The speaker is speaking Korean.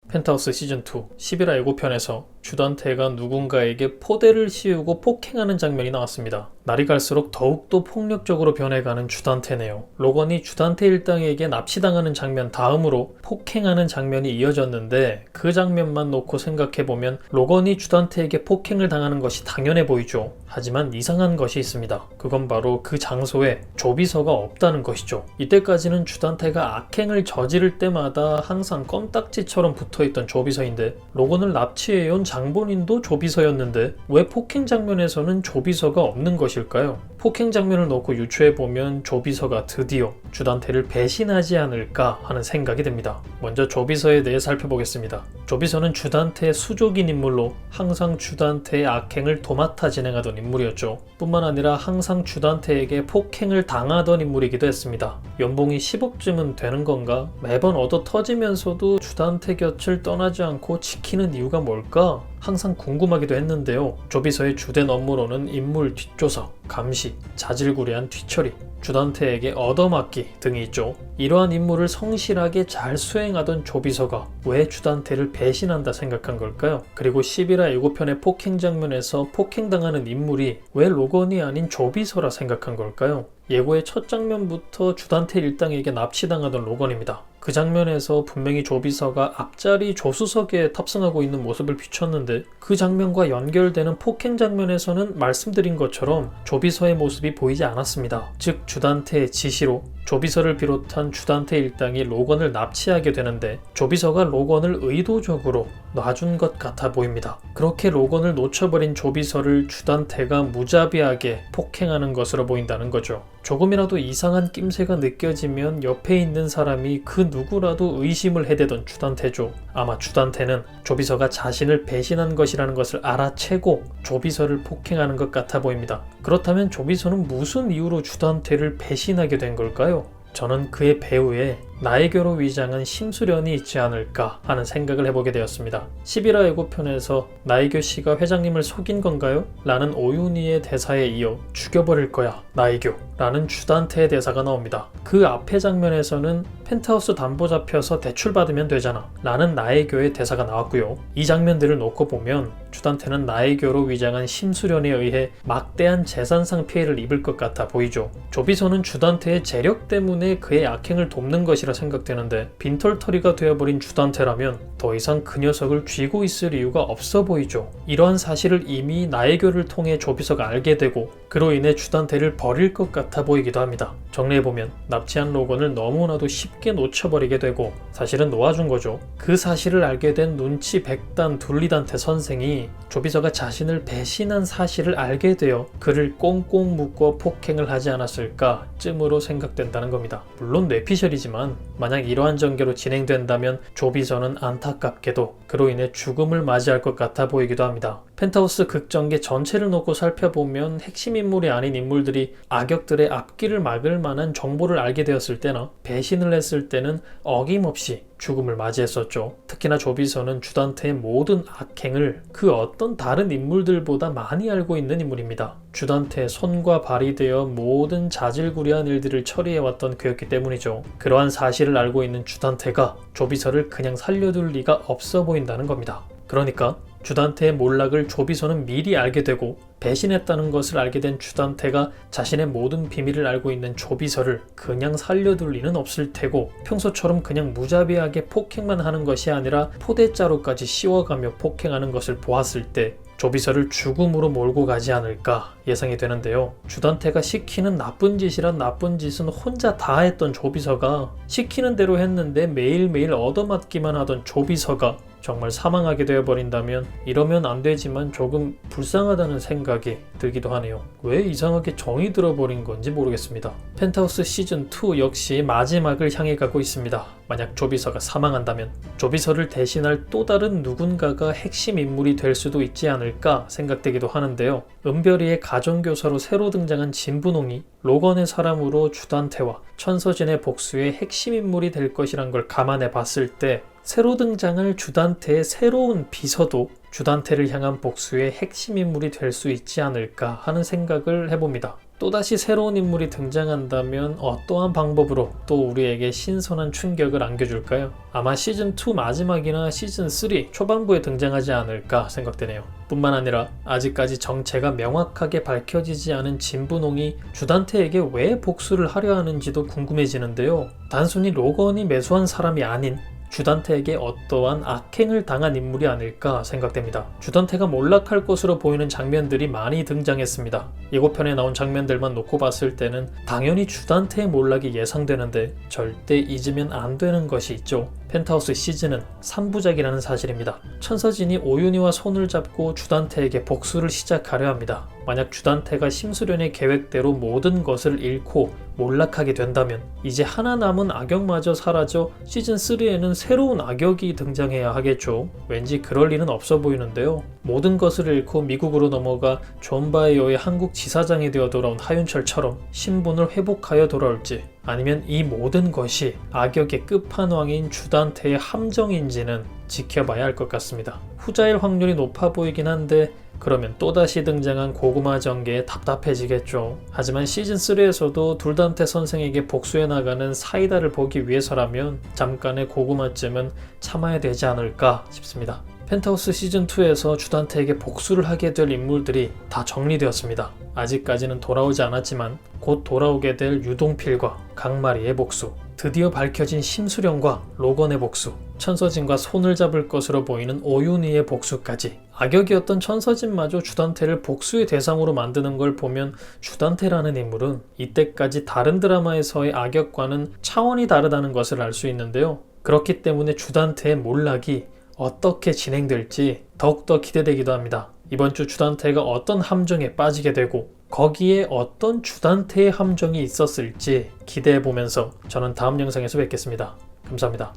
펜트하우스 시즌2 11화 예고편에서 주단태가 누군가에게 포대를 씌우고 폭행하는 장면이 나왔습니다. 날이 갈수록 더욱더 폭력적으로 변해가는 주단태네요. 로건이 주단태 일당에게 납치당하는 장면 다음으로 폭행하는 장면이 이어졌는데 그 장면만 놓고 생각해보면 로건이 주단태에게 폭행을 당하는 것이 당연해 보이죠. 하지만 이상한 것이 있습니다. 그건 바로 그 장소에 조비서가 없다는 것이죠. 이때까지는 주단태가 악행을 저지를 때마다 항상 껌딱지처럼 붙어있던 조비서인데 로건을 납치해온 장본인도 조비서였는데 왜 폭행 장면에서는 조비서가 없는 것일까요? 폭행 장면을 놓고 유추해보면 조비서가 드디어 주단태를 배신하지 않을까 하는 생각이 듭니다. 먼저 조비서에 대해 살펴보겠습니다. 조비서는 주단태의 수족인 인물로 항상 주단태의 악행을 도맡아 진행하던 인물이었죠. 뿐만 아니라 항상 주단태에게 폭행을 당하던 인물이기도 했습니다. 연봉이 10억쯤은 되는 건가? 매번 얻어 터지면서도 주단태 곁을 떠나지 않고 지키는 이유가 뭘까? 항상 궁금하기도 했는데요. 조비서의 주된 업무로는 인물 뒷조사, 감시, 자질구레한 뒤처리, 주단태에게 얻어맞기 등이 있죠. 이러한 임무를 성실하게 잘 수행하던 조비서가 왜 주단태를 배신한다 생각한 걸까요? 그리고 11화 예고편의 폭행 장면에서 폭행당하는 인물이 왜 로건이 아닌 조비서라 생각한 걸까요? 예고의 첫 장면부터 주단태 일당에게 납치당하던 로건입니다. 그 장면에서 분명히 조비서가 앞자리 조수석에 탑승하고 있는 모습을 비췄는데 그 장면과 연결되는 폭행 장면에서는 말씀드린 것처럼 조비서의 모습이 보이지 않았습니다. 즉 주단태의 지시로 조비서를 비롯한 주단태 일당이 로건을 납치하게 되는데 조비서가 로건을 의도적으로 놔준 것 같아 보입니다. 그렇게 로건을 놓쳐버린 조비서를 주단태가 무자비하게 폭행하는 것으로 보인다는 거죠. 조금이라도 이상한 낌새가 느껴지면 옆에 있는 사람이 그 누구라도 의심을 해대던 주단태죠. 아마 주단태는 조비서가 자신을 배신한 것이라는 것을 알아채고 조비서를 폭행하는 것 같아 보입니다. 그렇다면 조비서는 무슨 이유로 주단태를 배신하게 된 걸까요? 저는 그의 배우에 나에게로 위장한 심수련이 있지 않을까 하는 생각을 해보게 되었습니다. 11화 예고편에서 나에교 씨가 회장님을 속인 건가요? 라는 오윤희의 대사에 이어 죽여버릴 거야 나에교 라는 주단태의 대사가 나옵니다. 그 앞의 장면에서는 펜트하우스 담보 잡혀서 대출받으면 되잖아 라는 나에교의 대사가 나왔고요. 이 장면들을 놓고 보면 주단태는 나에교로 위장한 심수련에 의해 막대한 재산상 피해를 입을 것 같아 보이죠. 조비서는 주단태의 재력 때문에 그의 악행을 돕는 것이라 생각되는데 빈털터리가 되어버린 주단태라면 더 이상 그 녀석을 쥐고 있을 이유가 없어 보이죠. 이러한 사실을 이미 나에교를 통해 조비서가 알게 되고 그로 인해 주단태를 버릴 것 같아 보이기도 합니다. 정리해보면 납치한 로건을 너무나도 쉽게 놓쳐버리게 되고 사실은 놓아준 거죠. 그 사실을 알게 된 눈치 백단 둘리단태 선생이 조비서가 자신을 배신한 사실을 알게 되어 그를 꽁꽁 묶어 폭행을 하지 않았을까 쯤으로 생각된다는 겁니다. 물론 뇌피셜이지만 만약 이러한 전개로 진행된다면 조비서는 안타깝게도 그로 인해 죽음을 맞이할 것 같아 보이기도 합니다. 펜트하우스 극전개 전체를 놓고 살펴보면 핵심 인물이 아닌 인물들이 악역들의 앞길을 막을 만한 정보를 알게 되었을 때나 배신을 했을 때는 어김없이 죽음을 맞이했었죠. 특히나 조비서는 주단태의 모든 악행을 그 어떤 다른 인물들보다 많이 알고 있는 인물입니다. 주단태의 손과 발이 되어 모든 자질구레한 일들을 처리해왔던 그였기 때문이죠. 그러한 사실을 알고 있는 주단태가 조비서를 그냥 살려둘 리가 없어 보인다는 겁니다. 그러니까 주단태의 몰락을 조비서는 미리 알게 되고 배신했다는 것을 알게 된 주단태가 자신의 모든 비밀을 알고 있는 조비서를 그냥 살려둘 리는 없을 테고 평소처럼 그냥 무자비하게 폭행만 하는 것이 아니라 포대자루까지 씌워가며 폭행하는 것을 보았을 때 조비서를 죽음으로 몰고 가지 않을까 예상이 되는데요. 주단태가 시키는 나쁜 짓이란 나쁜 짓은 혼자 다 했던 조비서가 시키는 대로 했는데 매일매일 얻어맞기만 하던 조비서가 정말 사망하게 되어버린다면 이러면 안 되지만 조금 불쌍하다는 생각이 들기도 하네요. 왜 이상하게 정이 들어버린 건지 모르겠습니다. 펜트하우스 시즌2 역시 마지막을 향해 가고 있습니다. 만약 조비서가 사망한다면 조비서를 대신할 또 다른 누군가가 핵심 인물이 될 수도 있지 않을까 생각되기도 하는데요. 은별이의 가정교사로 새로 등장한 진분홍이 로건의 사람으로 주단태와 천서진의 복수의 핵심 인물이 될 것이란 걸 감안해 봤을 때 새로 등장할 주단태의 새로운 비서도 주단태를 향한 복수의 핵심 인물이 될 수 있지 않을까 하는 생각을 해봅니다. 또다시 새로운 인물이 등장한다면 어떠한 방법으로 또 우리에게 신선한 충격을 안겨줄까요? 아마 시즌2 마지막이나 시즌3 초반부에 등장하지 않을까 생각되네요. 뿐만 아니라 아직까지 정체가 명확하게 밝혀지지 않은 진분홍이 주단태에게 왜 복수를 하려 하는지도 궁금해지는데요. 단순히 로건이 매수한 사람이 아닌 주단태에게 어떠한 악행을 당한 인물이 아닐까 생각됩니다. 주단태가 몰락할 것으로 보이는 장면들이 많이 등장했습니다. 예고편에 나온 장면들만 놓고 봤을 때는 당연히 주단태의 몰락이 예상되는데 절대 잊으면 안 되는 것이 있죠. 펜트하우스 시즌은 3부작이라는 사실입니다. 천서진이 오윤희와 손을 잡고 주단태에게 복수를 시작하려 합니다. 만약 주단태가 심수련의 계획대로 모든 것을 잃고 몰락하게 된다면 이제 하나 남은 악역마저 사라져 시즌3에는 새로운 악역이 등장해야 하겠죠. 왠지 그럴 일은 없어 보이는데요. 모든 것을 잃고 미국으로 넘어가 존 바이어의 한국 지사장이 되어 돌아온 하윤철처럼 신분을 회복하여 돌아올지, 아니면 이 모든 것이 악역의 끝판왕인 주단태의 함정인지는 지켜봐야 할 것 같습니다. 후자일 확률이 높아 보이긴 한데 그러면 또다시 등장한 고구마 전개에 답답해지겠죠. 하지만 시즌3에서도 둘단태 선생에게 복수해 나가는 사이다를 보기 위해서라면 잠깐의 고구마쯤은 참아야 되지 않을까 싶습니다. 펜트하우스 시즌2에서 주단태에게 복수를 하게 될 인물들이 다 정리되었습니다. 아직까지는 돌아오지 않았지만 곧 돌아오게 될 유동필과 강마리의 복수, 드디어 밝혀진 심수령과 로건의 복수, 천서진과 손을 잡을 것으로 보이는 오윤희의 복수까지, 악역이었던 천서진마저 주단태를 복수의 대상으로 만드는 걸 보면 주단태라는 인물은 이때까지 다른 드라마에서의 악역과는 차원이 다르다는 것을 알 수 있는데요. 그렇기 때문에 주단태의 몰락이 어떻게 진행될지 더욱더 기대되기도 합니다. 이번 주 주단태가 어떤 함정에 빠지게 되고 거기에 어떤 주단태의 함정이 있었을지 기대해보면서 저는 다음 영상에서 뵙겠습니다. 감사합니다.